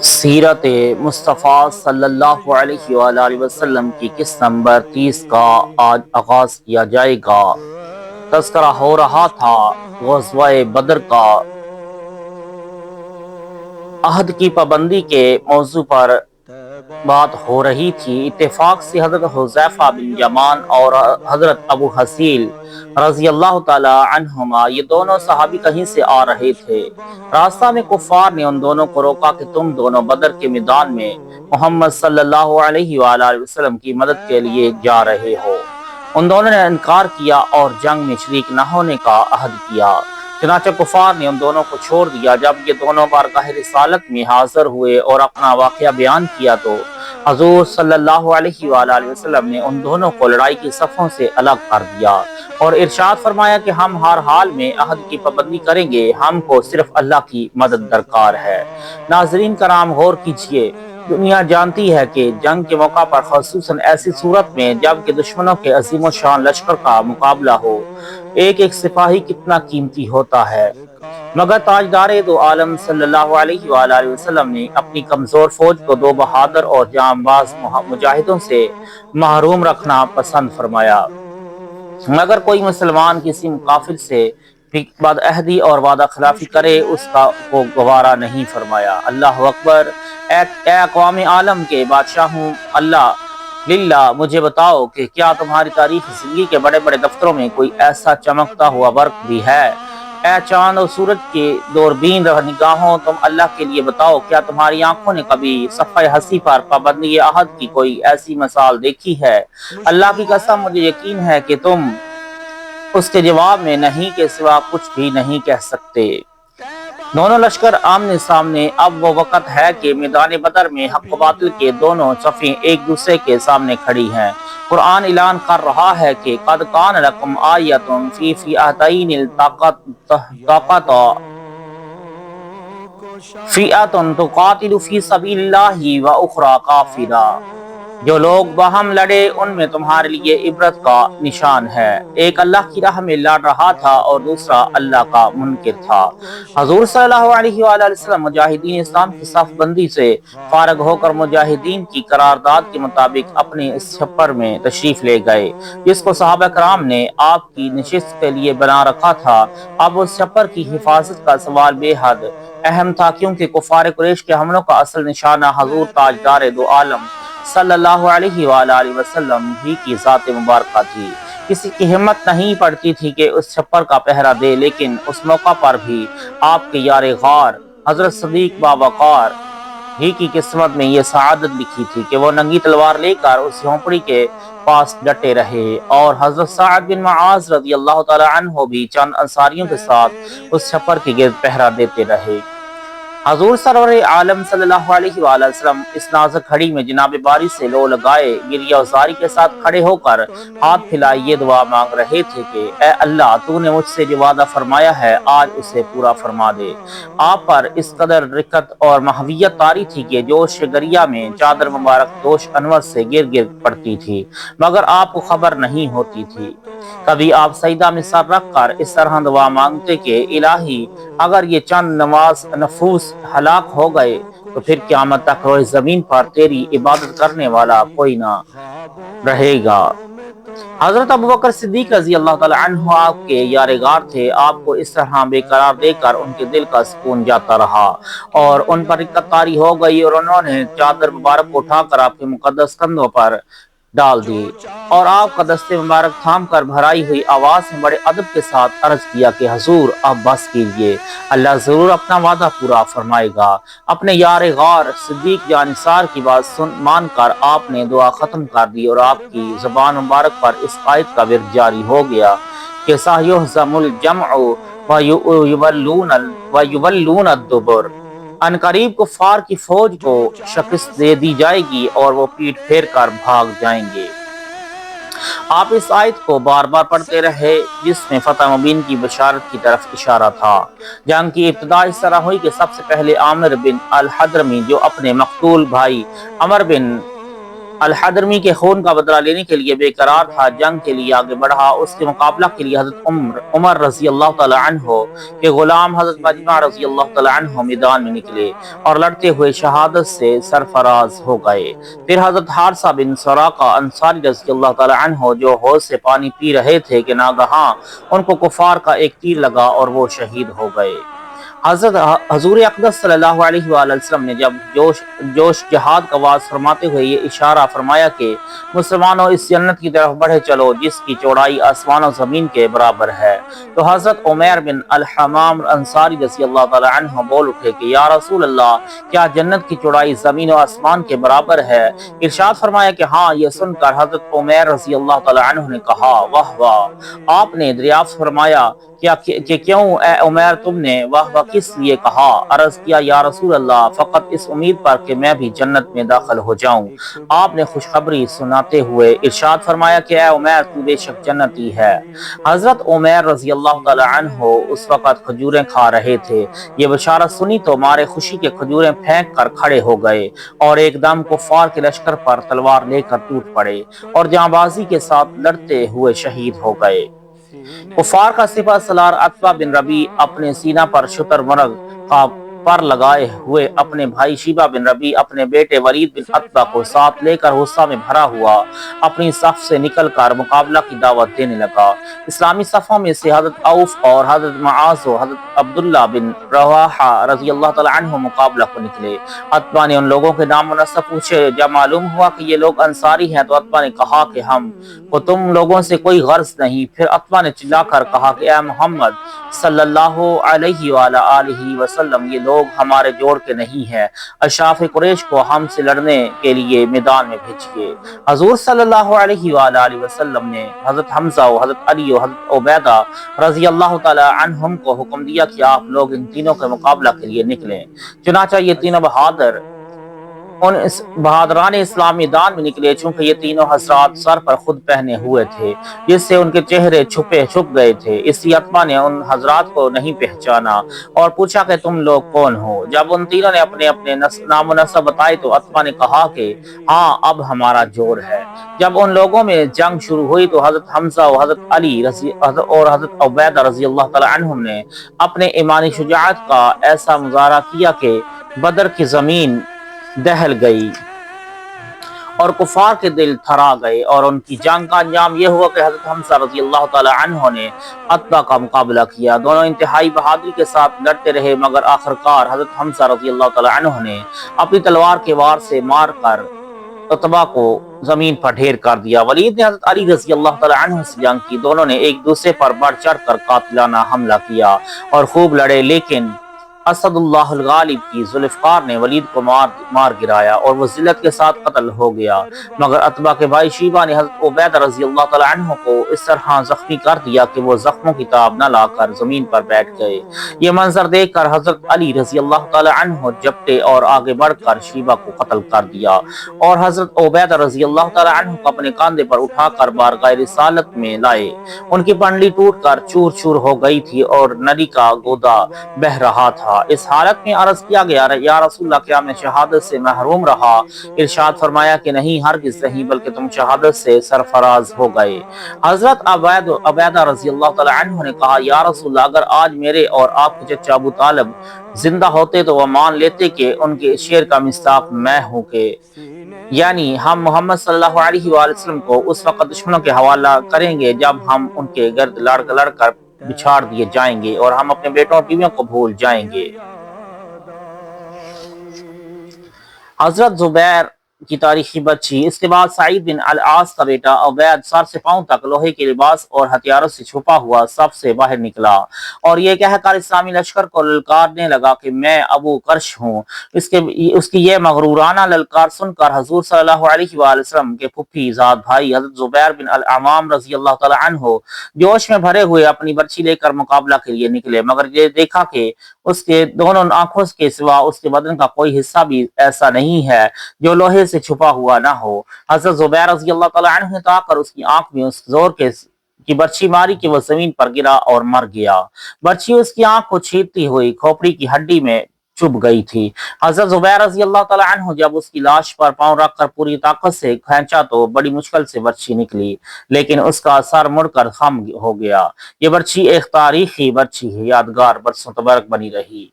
سیرت مصطفیٰ صلی اللہ علیہ وآلہ وسلم کی قسط نمبر 30 کا آج آغاز کیا جائے گا۔ تذکرہ ہو رہا تھا غزوہ بدر کا۔ عہد کی پابندی کے موضوع پر بات ہو رہی تھی۔ اتفاق سے حضرت حذیفہ بن یمان اور حضرت ابو حصیل رضی اللہ تعالی عنہما، یہ دونوں صحابی کہیں سے آ رہے تھے۔ راستہ میں کفار نے ان دونوں کو روکا کہ تم دونوں بدر کے میدان میں محمد صلی اللہ علیہ وآلہ وسلم کی مدد کے لیے جا رہے ہو۔ ان دونوں نے انکار کیا اور جنگ میں شریک نہ ہونے کا عہد کیا۔ چنانچہ کفار نے ان دونوں کو چھوڑ دیا۔ جب یہ دونوں بارگاہ رسالت میں حاضر ہوئے اور اپنا واقعہ بیان کیا تو حضور صلی اللہ علیہ وآلہ وسلم نے ان دونوں کو لڑائی کی صفوں سے الگ کر دیا اور ارشاد فرمایا کہ ہم ہر حال میں عہد کی پابندی کریں گے، ہم کو صرف اللہ کی مدد درکار ہے۔ ناظرین کرام، غور کیجئے، دنیا جانتی ہے کہ جنگ کے موقع پر، خصوصاً ایسی صورت میں جب کہ دشمنوں کے عظیم و شان لشکر کا مقابلہ ہو، ایک ایک سپاہی کتنا قیمتی ہوتا ہے۔ مگر تاجدار دو عالم صلی اللہ علیہ وآلہ وسلم نے اپنی کمزور فوج کو دو بہادر اور جانباز مجاہدوں سے محروم رکھنا پسند فرمایا۔ مگر کوئی مسلمان کسی مقاتل سے بدعہدی اور وعدہ خلافی کرے، اس کو گوارا نہیں فرمایا۔ اللہ اکبر! اے اقوام عالم کے بادشاہوں، اللہ للہ مجھے بتاؤ کہ کیا تمہاری تاریخی زندگی کے بڑے بڑے دفتروں میں کوئی ایسا چمکتا ہوا برق بھی ہے؟ اے چاند اور سورج کی دوربین نگاہوں، تم اللہ کے لیے بتاؤ، کیا تمہاری آنکھوں نے کبھی صفحہ ہستی پر پابندی عہد کی کوئی ایسی مثال دیکھی ہے؟ اللہ کی قسم، مجھے یقین ہے کہ تم اس کے جواب میں نہیں کے سوا کچھ بھی نہیں کہہ سکتے۔ دونوں لشکر آمنے سامنے۔ اب وہ وقت ہے کہ میدان بدر میں حق و باطل کے دونوں صفیں ایک دوسرے کے سامنے کھڑی ہیں۔ قرآن اعلان کر رہا ہے کہ قد کان لکم آیۃ فی فئتین التقطا فئۃ تقاتل فی سبیل اللہ و اخری کافرہ۔ جو لوگ باہم لڑے ان میں تمہارے لیے عبرت کا نشان ہے۔ ایک اللہ کی راہ میں لڑ رہا تھا اور دوسرا اللہ کا منکر تھا۔ حضور صلی اللہ علیہ وآلہ وسلم مجاہدین اسلام کی صف بندی سے فارغ ہو کر مجاہدین کی قرارداد کے مطابق اپنے اس چھپر میں تشریف لے گئے جس کو صحابہ کرام نے آپ کی نشست کے لیے بنا رکھا تھا۔ اب اس چھپر کی حفاظت کا سوال بے حد اہم تھا، کیونکہ کفار قریش کے حملوں کا اصل نشانہ حضور تاجدار دو عالم صلی اللہ علیہ وآلہ وسلم ہی کی ذات مبارکہ تھی۔ کسی کی ہمت نہیں پڑتی تھی کہ اس چھپر کا پہرا دے، لیکن اس موقع پر بھی آپ کے یار غار حضرت صدیق باوقار ہی کی قسمت میں یہ سعادت لکھی تھی کہ وہ ننگی تلوار لے کر اس جھونپڑی کے پاس ڈٹے رہے اور حضرت سعد بن معاذ رضی اللہ تعالی عنہ بھی چند انصاریوں کے ساتھ اس چھپر کے گرد پہرا دیتے رہے۔ حضور سرور عالم صلی اللہ علیہ وآلہ وسلم اس نازک گھڑی میں جناب باری سے لو لگائے گریہ وزاری کے ساتھ کھڑے ہو کر ہاتھ پھیلائے یہ دعا مانگ رہے تھے کہ اے اللہ، تو نے مجھ سے جو وعدہ فرمایا ہے آج اسے پورا فرما دے۔ آپ پر اس قدر رقت اور محویت طاری تھی کہ جوش گریہ میں چادر مبارک دوش انور سے گر گر پڑتی تھی، مگر آپ کو خبر نہیں ہوتی تھی۔ کبھی آپ سجدہ میں سر رکھ کر اس طرح دعا مانگتے کہ الہی، اگر یہ چند نفوس ہلاک ہو گئے تو پھر قیامت تک روئے زمین پر تیری عبادت کرنے والا کوئی نہ رہے گا۔ حضرت ابوبکر صدیق رضی اللہ تعالی عنہ آپ کے یار غار تھے۔ آپ کو اس طرح بے قرار دے کر ان کے دل کا سکون جاتا رہا اور ان پر رقت طاری ہو گئی اور انہوں نے چادر مبارک کو اٹھا کر آپ کے مقدس کندھوں پر ڈال دی اور آپ کا دست مبارک تھام کر بھرائی ہوئی آواز میں بڑے ادب کے ساتھ عرض کیا کہ حضور اب بس کیجئے، اللہ ضرور اپنا وعدہ پورا فرمائے گا۔ اپنے یار غار صدیق جانثار کی بات مان کر آپ نے دعا ختم کر دی اور آپ کی زبان مبارک پر اس آیت کا ورد جاری ہو گیا کہ سَيُهْزَمُ الْجَمْعُ وَيُوَلُّونَ الدُّبُرَ۔ ان قریب کفار کی فوج کو شکست دے دی جائے گی اور وہ پیٹ پھیر کر بھاگ جائیں گے۔ آپ اس آیت کو بار بار پڑھتے رہے جس میں فتح مبین کی بشارت کی طرف اشارہ تھا۔ جنگ کی ابتدا اس طرح ہوئی کہ سب سے پہلے عامر بن الحضرمی، جو اپنے مقتول بھائی عمر بن الحضرمی کے خون کا بدلہ لینے کے لیے بے قرار تھا، جنگ کے لیے آگے بڑھا۔ اس کے مقابلہ کے لیے حضرت عمر رضی اللہ تعالی عنہ کے غلام حضرت مجمع رضی اللہ تعالی عنہ میدان میں نکلے اور لڑتے ہوئے شہادت سے سرفراز ہو گئے۔ پھر حضرت حارثہ بن سراقہ انصاری رضی اللہ تعالی عنہ جو حوض سے پانی پی رہے تھے کہ ناگہاں ان کو کفار کا ایک تیر لگا اور وہ شہید ہو گئے۔ حضور اقدس صلی اللہ علیہ وآلہ وسلم نے جب جوش جہاد کا آغاز فرماتے ہوئے یہ اشارہ فرمایا کہ مسلمانوں اس جنت کی طرف بڑھے چلو جس کی چوڑائی آسمان و زمین کے برابر ہے، تو حضرت عمیر بن الحمام انصاری رضی اللہ تعالی عنہ بول اٹھے کہ یا رسول اللہ، کیا جنت کی چوڑائی زمین و آسمان کے برابر ہے؟ ارشاد فرمایا کہ ہاں۔ یہ سن کر حضرت عمیر رضی اللہ تعالی عنہ نے کہا واہ واہ۔ آپ نے دریافت فرمایا کہ کیوں اے عمیر تم نے واہ واہ کس لیے کہا؟ عرض کیا یا رسول اللہ، فقط اس امید پر کہ میں بھی جنت میں داخل ہو جاؤں۔ آپ نے خوشخبری سناتے ہوئے ارشاد فرمایا کہ اے عمیر تو بے شک جنتی ہے۔ حضرت عمیر رضی اللہ تعالی عنہ اس وقت کھجوریں کھا رہے تھے۔ یہ بشارت سنی تو مارے خوشی کے کھجوریں پھینک کر کھڑے ہو گئے اور ایک دم کفار کے لشکر پر تلوار لے کر ٹوٹ پڑے اور جاں بازی کے ساتھ لڑتے ہوئے شہید ہو گئے۔ کفار کا سپہ سالار عتبہ بن ربیع اپنے سینہ پر شتر مرغ کا پر لگائے ہوئے اپنے بھائی شیبہ بن ربیع اپنے بیٹے ولید بن عتبہ کو ساتھ لے کر غصہ میں بھرا ہوا اپنی صف سے نکل کر مقابلہ کی دعوت دینے لگا۔ اسلامی صفوں میں سے حضرت عوف اور حضرت معاذ و حضرت عبداللہ بن رواحہ رضی اللہ تعالی عنہ مقابلہ کو نکلے۔ عتبہ نے ان لوگوں کے نام و نسب پوچھے۔ جب معلوم ہوا کہ یہ لوگ انصاری ہیں تو عتبہ نے کہا کہ ہم کو تم لوگوں سے کوئی غرض نہیں۔ پھر عتبہ نے چلا کر کہا کہ اے محمد صلی اللہ علیہ وآلہ وسلم، یہ لوگ ہمارے جوڑ کے نہیں ہیں، اشراف قریش کو ہم سے لڑنے کے لیے میدان میں بھیجیے۔ حضور صلی اللہ علیہ وآلہ وسلم نے حضرت حمزہ و حضرت علی و حضرت عبیدہ رضی اللہ تعالی عنہم کو حکم دیا کہ آپ لوگ ان تینوں کے مقابلہ کے لیے نکلیں۔ چنانچہ یہ تینوں ان بہادران اسلام میدان میں نکلے۔ چونکہ یہ تینوں حضرات سر پر خود پہنے ہوئے تھے جس سے ان کے چہرے چھپ گئے تھے، اس لیے عتبہ نے ان حضرات کو نہیں پہچانا اور پوچھا کہ تم لوگ کون ہو؟ جب ان تینوں نے اپنے اپنے نام و نسب بتائے تو عتبہ نے کہا کہ ہاں اب ہمارا جوڑ ہے۔ جب ان لوگوں میں جنگ شروع ہوئی تو حضرت حمزہ و حضرت علی اور حضرت عبیدہ رضی اللہ تعالی عنہم نے اپنے ایمانی شجاعت کا ایسا مظاہرہ کیا کہ بدر کی زمین دہل گئی اور کفار کے دل تھرا گئے، اور ان کی جنگ کا انجام یہ ہوا کہ حضرت حمزہ رضی اللہ تعالی عنہ نے عتبہ کا مقابلہ کیا۔ دونوں انتہائی بہادری کے ساتھ لڑتے رہے مگر آخرکار حضرت حمزہ رضی اللہ تعالی عنہ نے اپنی تلوار کے وار سے مار کر عتبہ کو زمین پر ڈھیر کر دیا۔ ولید نے حضرت علی رضی اللہ تعالی عنہ سے جنگ کی۔ دونوں نے ایک دوسرے پر بڑھ چڑھ کر قاتلانہ حملہ کیا اور خوب لڑے، لیکن اسد اللہ الغالب کی ذوالفقار نے ولید کو مار گرایا اور وہ ذلت کے ساتھ قتل ہو گیا، مگر عتبہ کے بھائی شیبہ نے حضرت عبیدہ رضی اللہ تعالی عنہ کو اس طرح زخمی کر دیا کہ وہ زخموں کی تاب نہ لا کر زمین پر بیٹھ گئے۔ یہ منظر دیکھ کر حضرت علی رضی اللہ تعالی عنہ جھپٹے اور آگے بڑھ کر شیبہ کو قتل کر دیا اور حضرت عبیدہ رضی اللہ تعالی عنہ کو اپنے کاندھے پر اٹھا کر بارگاہ رسالت میں لائے۔ ان کی پنڈلی ٹوٹ کر چور چور ہو گئی تھی اور ندی کا گودا بہہ رہا تھا۔ اس حالت میں عرض کیا گیا یا رسول اللہ، کیا میں شہادت سے محروم رہا؟ ارشاد فرمایا کہ نہیں، ہرگز نہیں، بلکہ تم شہادت سے سرفراز ہو گئے۔ حضرت عبیدہ رضی اللہ تعالی عنہ نے کہا یا رسول اللہ، اگر آج میرے اور آپ کے چچا ابو طالب زندہ ہوتے تو وہ مان لیتے کہ ان کے شعر کا مصداق میں ہوں، کہ یعنی ہم محمد صلی اللہ علیہ وآلہ وسلم کو اس وقت دشمنوں کے حوالہ کریں گے جب ہم ان کے گرد لڑ کر بچھاڑ دیے جائیں گے اور ہم اپنے بیٹوں اور بیویوں کو بھول جائیں گے۔ حضرت زبیر کی تاریخی بچی۔ اس کے بعد سعید بن العاص کا بیٹا عبید سر سے پاؤں تک لوہے کے لباس اور ہتھیاروں سے چھپا ہوا صف سے باہر نکلا اور یہ کہہ کر اسلامی لشکر کو للکارنے لگا کہ میں ابو کرش ہوں۔ اس کی یہ مغرورانہ للکار سن کر حضور صلی اللہ علیہ وآلہ وسلم کے پھپھی زاد بھائی حضرت زبیر بن العوام رضی اللہ تعالی عنہ جوش میں بھرے ہوئے اپنی برچھی لے کر مقابلہ کے لیے نکلے، مگر یہ دیکھا کہ اس کے دونوں آنکھوں کے سوا اس کے بدن کا کوئی حصہ بھی ایسا نہیں ہے جو لوہے سے چھپا ہوا نہ ہو۔ حضرت زبیر رضی اللہ تعالی عنہ نے آ کر اس کی آنکھ میں اس زور کی برچھی ماری کہ وہ زمین پر گرا اور مر گیا۔ برچھی اس کی آنکھ کو چھیدتی ہوئی کھوپڑی کی ہڈی میں چبھ گئی تھی۔ حضرت زبیر رضی اللہ تعالیٰ عنہ جب اس کی لاش پر پاؤں رکھ کر پوری طاقت سے کھینچا تو بڑی مشکل سے برچھی نکلی، لیکن اس کا سر مڑ کر خم ہو گیا۔ یہ برچھی ایک تاریخی برچھی ہے، یادگار برسوں تک بنی رہی۔